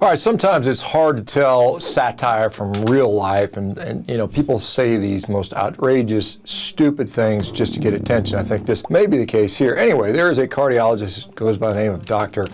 All right, sometimes it's hard to tell satire from real life, and you know, people say these most outrageous, stupid things just to get attention. I think this may be the case here. Anyway, there is a cardiologist who goes by the name of Dr.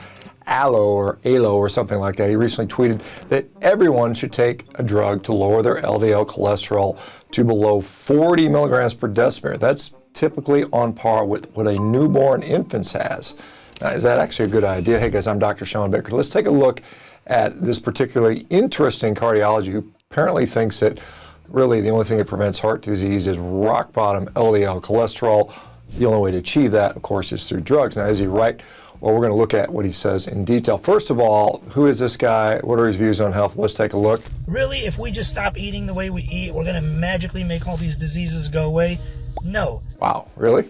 Alo or something like that. He recently tweeted that everyone should take a drug to lower their LDL cholesterol to below 40 milligrams per deciliter. That's typically on par with what a newborn infant has. Now, is that actually a good idea? Hey guys, I'm Dr. Shawn Baker. Let's take a look at this particularly interesting cardiologist who apparently thinks that really the only thing that prevents heart disease is rock bottom LDL cholesterol. The only way to achieve that, of course, is through drugs. Now, is he right? Well, we're going to look at what he says in detail. First of all, who is this guy? What are his views on health? Let's take a look. Really, if we just stop eating the way we eat, we're going to magically make all these diseases go away? No. Wow, really?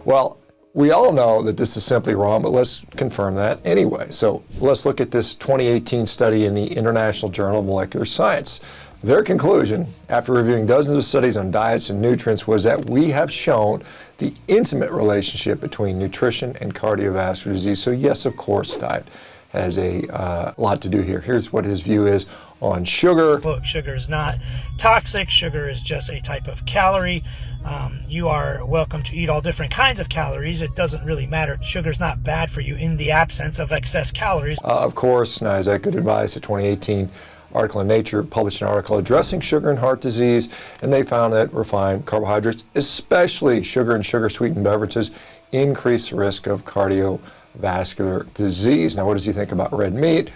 Well, we all know that this is simply wrong, but let's confirm that anyway. So let's look at this 2018 study in the International Journal of Molecular Science. Their conclusion, after reviewing dozens of studies on diets and nutrients, was that we have shown the intimate relationship between nutrition and cardiovascular disease. So yes, of course, diet has a lot to do here. Here's what his view is on sugar. Look, sugar is not toxic. Sugar is just a type of calorie. You are welcome to eat all different kinds of calories. It doesn't really matter. Sugar is not bad for you in the absence of excess calories. Of course, now is that good advice? A 2018 article in Nature published an article addressing sugar and heart disease, and they found that refined carbohydrates, especially sugar and sugar-sweetened beverages, increase the risk of cardiovascular disease. Now, what does he think about red meat?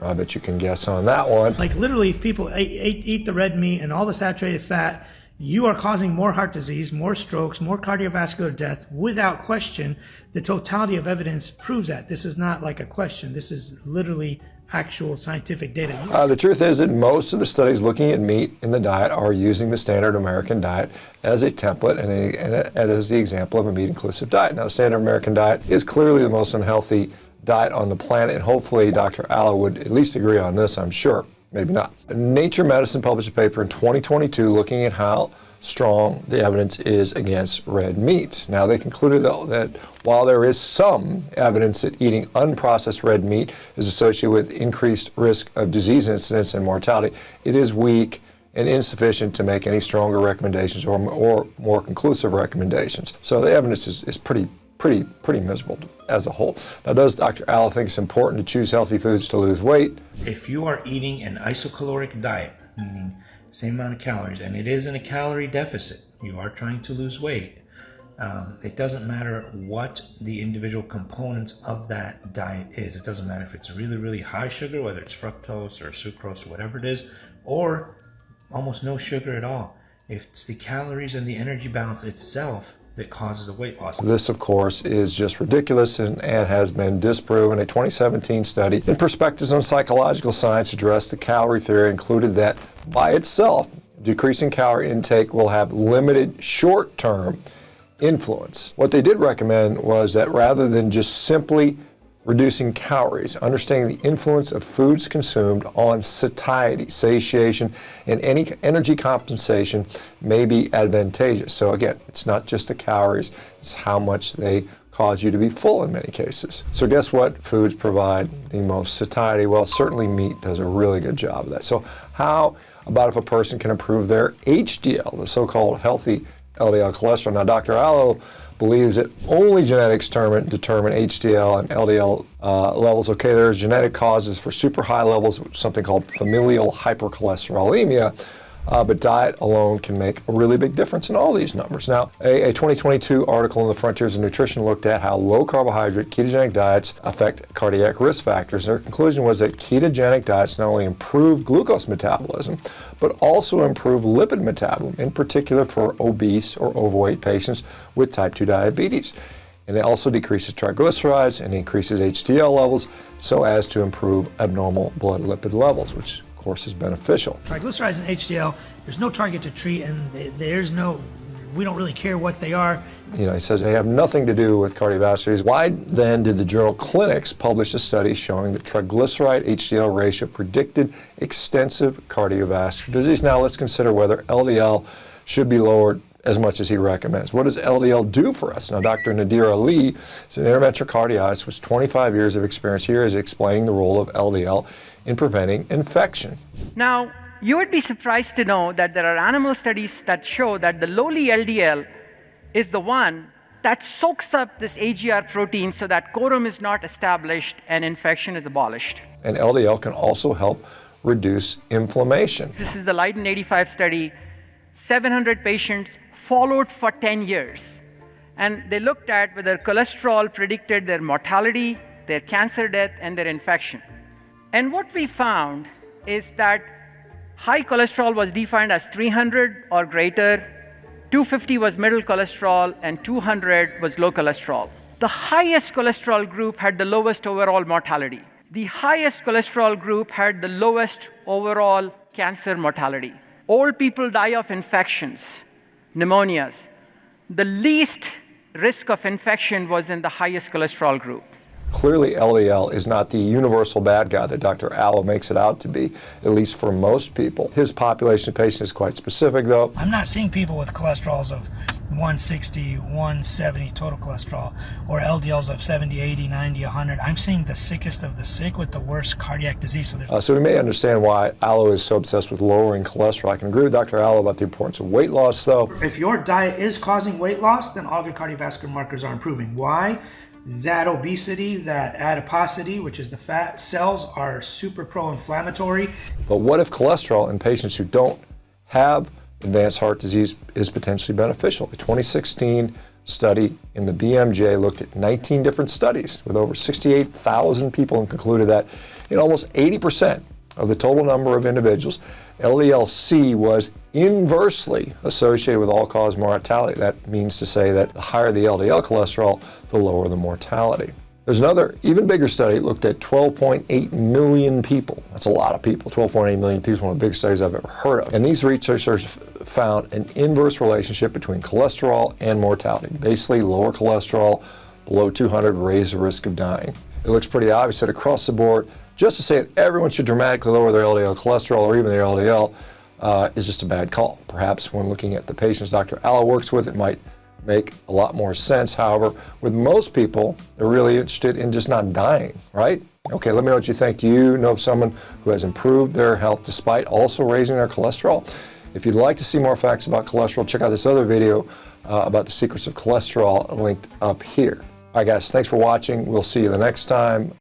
I bet you can guess on that one. Like literally, if people eat the red meat and all the saturated fat, you are causing more heart disease, more strokes, more cardiovascular death. Without question, the totality of evidence proves that. This is not like a question. This is literally actual scientific data. The truth is that most of the studies looking at meat in the diet are using the standard American diet as a template and as the example of a meat-inclusive diet. Now, the standard American diet is clearly the most unhealthy diet on the planet, and hopefully Dr. Alo would at least agree on this, I'm sure. Maybe not. Nature Medicine published a paper in 2022 looking at how strong the evidence is against red meat. Now, they concluded, though, that while there is some evidence that eating unprocessed red meat is associated with increased risk of disease incidence and mortality, it is weak and insufficient to make any stronger recommendations or more conclusive recommendations. So the evidence is pretty miserable as a whole. Now, does Dr. Alo think it's important to choose healthy foods to lose weight? If you are eating an isocaloric diet, meaning same amount of calories, and it is in a calorie deficit, you are trying to lose weight, it doesn't matter what the individual components of that diet is. It doesn't matter if it's really, really high sugar, whether it's fructose or sucrose or whatever it is, or almost no sugar at all. If it's the calories and the energy balance itself that causes the weight loss. This, of course, is just ridiculous and has been disproven. A 2017 study in Perspectives on Psychological Science addressed the calorie theory, included that by itself, decreasing calorie intake will have limited short-term influence. What they did recommend was that rather than just simply reducing calories, understanding the influence of foods consumed on satiety, satiation, and any energy compensation may be advantageous. So again, it's not just the calories, it's how much they cause you to be full in many cases. So guess what foods provide the most satiety? Well, certainly meat does a really good job of that. So how about if a person can improve their HDL, the so-called healthy LDL cholesterol? Now, Dr. Alo believes that only genetics determine HDL and LDL levels. Okay, there's genetic causes for super high levels, something called familial hypercholesterolemia, but diet alone can make a really big difference in all these numbers. Now, a 2022 article in the Frontiers of Nutrition looked at how low carbohydrate ketogenic diets affect cardiac risk factors. Their conclusion was that ketogenic diets not only improve glucose metabolism, but also improve lipid metabolism, in particular for obese or overweight patients with type 2 diabetes. And it also decreases triglycerides and increases HDL levels so as to improve abnormal blood lipid levels, which of course is beneficial. Triglycerides and HDL, there's no target to treat, and we don't really care what they are. You know, he says they have nothing to do with cardiovascular disease. Why then did the journal Clinics publish a study showing that triglyceride HDL ratio predicted extensive cardiovascular disease? Now let's consider whether LDL should be lowered as much as he recommends. What does LDL do for us? Now, Dr. Nadir Ali is an interventional cardiologist with 25 years of experience here is explaining the role of LDL in preventing infection. Now, you would be surprised to know that there are animal studies that show that the lowly LDL is the one that soaks up this AGR protein so that quorum is not established and infection is abolished. And LDL can also help reduce inflammation. This is the Leiden 85 study, 700 patients followed for 10 years. And they looked at whether cholesterol predicted their mortality, their cancer death, and their infection. And what we found is that high cholesterol was defined as 300 or greater, 250 was middle cholesterol, and 200 was low cholesterol. The highest cholesterol group had the lowest overall mortality. The highest cholesterol group had the lowest overall cancer mortality. Old people die of infections, pneumonias. The least risk of infection was in the highest cholesterol group. Clearly, LDL is not the universal bad guy that Dr. Allo makes it out to be, at least for most people. His population of patients is quite specific, though. I'm not seeing people with cholesterols of 160, 170 total cholesterol, or LDLs of 70, 80, 90, 100. I'm seeing the sickest of the sick with the worst cardiac disease. So we may understand why Allo is so obsessed with lowering cholesterol. I can agree with Dr. Allo about the importance of weight loss, though. If your diet is causing weight loss, then all of your cardiovascular markers are improving. Why? That obesity, that adiposity, which is the fat cells, are super pro-inflammatory. But what if cholesterol in patients who don't have advanced heart disease is potentially beneficial? A 2016 study in the BMJ looked at 19 different studies with over 68,000 people and concluded that in almost 80% of the total number of individuals, LDL-C was inversely associated with all-cause mortality. That means to say that the higher the LDL cholesterol, the lower the mortality. There's another, even bigger study, looked at 12.8 million people. That's a lot of people. 12.8 million people is one of the biggest studies I've ever heard of. And these researchers found an inverse relationship between cholesterol and mortality. Basically, lower cholesterol, below 200, raise the risk of dying. It looks pretty obvious that across the board, just to say that everyone should dramatically lower their LDL cholesterol or even their LDL is just a bad call. Perhaps when looking at the patients Dr. Allo works with, it might make a lot more sense. However, with most people, they're really interested in just not dying, right? Okay, let me know what you think. Do you know of someone who has improved their health despite also raising their cholesterol? If you'd like to see more facts about cholesterol, check out this other video about the secrets of cholesterol linked up here. All right, guys, thanks for watching. We'll see you the next time.